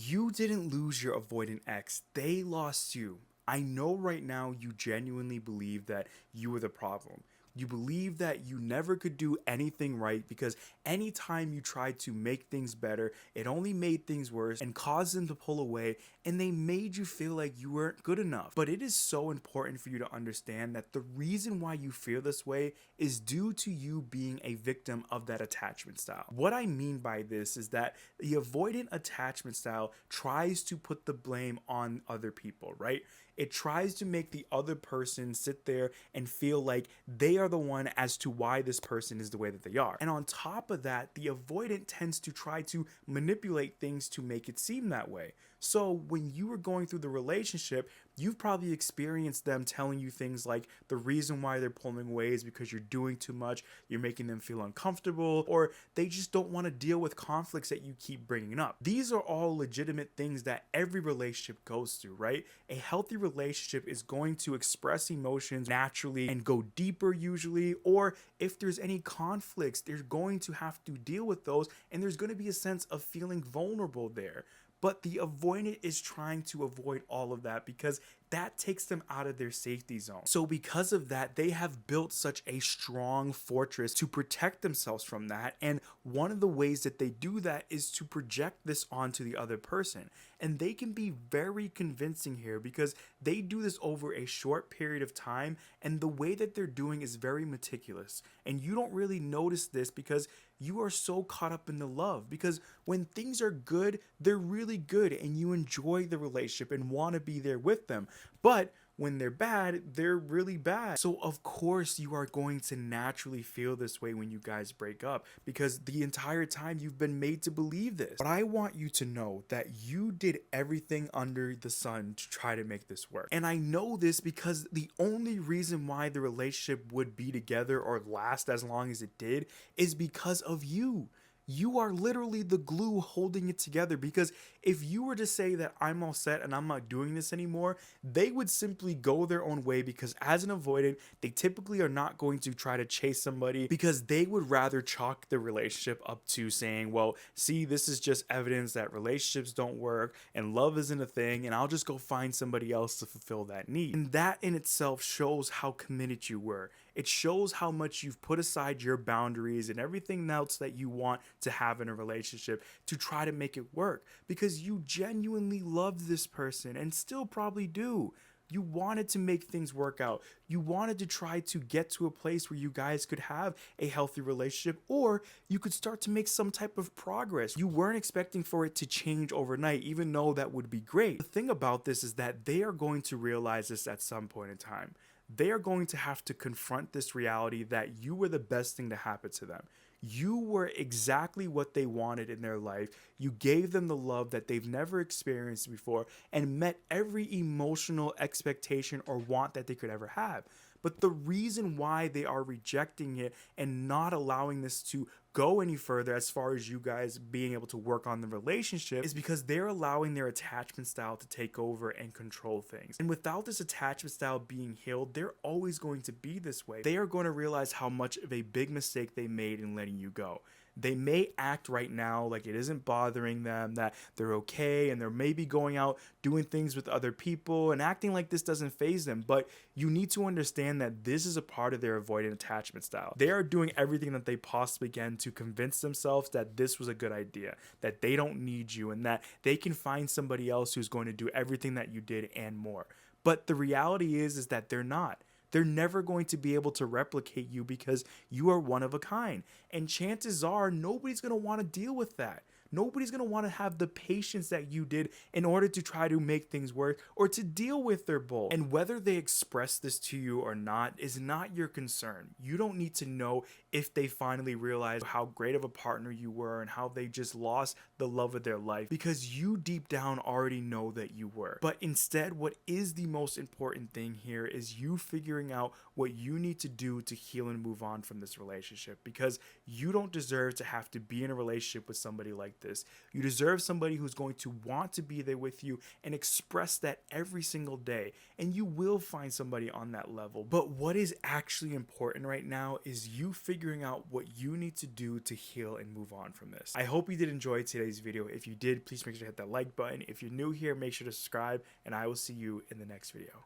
You didn't lose your avoidant ex, they lost you. I know right now you genuinely believe that you were the problem. You believe that you never could do anything right because anytime you tried to make things better, it only made things worse and caused them to pull away, and they made you feel like you weren't good enough. But it is so important for you to understand that the reason why you feel this way is due to you being a victim of that attachment style. What I mean by this is that the avoidant attachment style tries to put the blame on other people, right? It tries to make the other person sit there and feel like they are the one as to why this person is the way that they are. And on top of that, the avoidant tends to try to manipulate things to make it seem that way. So when you were going through the relationship, you've probably experienced them telling you things like the reason why they're pulling away is because you're doing too much, you're making them feel uncomfortable, or they just don't want to deal with conflicts that you keep bringing up. These are all legitimate things that every relationship goes through, right? A healthy relationship is going to express emotions naturally and go deeper usually, or if there's any conflicts, they're going to have to deal with those, and there's going to be a sense of feeling vulnerable there. But the avoidant is trying to avoid all of that because that takes them out of their safety zone. So because of that, they have built such a strong fortress to protect themselves from that. And one of the ways that they do that is to project this onto the other person. And they can be very convincing here because they do this over a short period of time. And the way that they're doing is very meticulous. And you don't really notice this because you are so caught up in the love, because when things are good, they're really good and you enjoy the relationship and want to be there with them. But when they're bad, they're really bad. So of course you are going to naturally feel this way when you guys break up, because the entire time you've been made to believe this. But I want you to know that you did everything under the sun to try to make this work. And I know this because the only reason why the relationship would be together or last as long as it did is because of you. You are literally the glue holding it together, because if you were to say that I'm all set and I'm not doing this anymore, they would simply go their own way, because as an avoidant, they typically are not going to try to chase somebody, because they would rather chalk the relationship up to saying, well, see, this is just evidence that relationships don't work and love isn't a thing, and I'll just go find somebody else to fulfill that need. And that in itself shows how committed you were. It shows how much you've put aside your boundaries and everything else that you want to have in a relationship to try to make it work, because you genuinely loved this person and still probably do. You wanted to make things work out. You wanted to try to get to a place where you guys could have a healthy relationship, or you could start to make some type of progress. You weren't expecting for it to change overnight, even though that would be great. The thing about this is that they are going to realize this at some point in time. They are going to have to confront this reality that you were the best thing to happen to them. You were exactly what they wanted in their life. You gave them the love that they've never experienced before and met every emotional expectation or want that they could ever have. But the reason why they are rejecting it and not allowing this to go any further as far as you guys being able to work on the relationship is because they're allowing their attachment style to take over and control things. And without this attachment style being healed, they're always going to be this way. They are going to realize how much of a big mistake they made in letting you go. They may act right now like it isn't bothering them, that they're okay, and they're maybe going out doing things with other people and acting like this doesn't faze them. But you need to understand that this is a part of their avoidant attachment style. They are doing everything that they possibly can to convince themselves that this was a good idea, that they don't need you, and that they can find somebody else who's going to do everything that you did and more. But the reality is that they're not. They're never going to be able to replicate you because you are one of a kind. And chances are nobody's going to want to deal with that. Nobody's going to want to have the patience that you did in order to try to make things work or to deal with their bull. And whether they express this to you or not is not your concern. You don't need to know if they finally realize how great of a partner you were and how they just lost the love of their life, because you deep down already know that you were. But instead, what is the most important thing here is you figuring out what you need to do to heal and move on from this relationship, because you don't deserve to have to be in a relationship with somebody like this. You deserve somebody who's going to want to be there with you and express that every single day. And you will find somebody on that level. But what is actually important right now is you figuring out what you need to do to heal and move on from this. I hope you did enjoy today's video. If you did, please make sure to hit that like button. If you're new here, make sure to subscribe, and I will see you in the next video.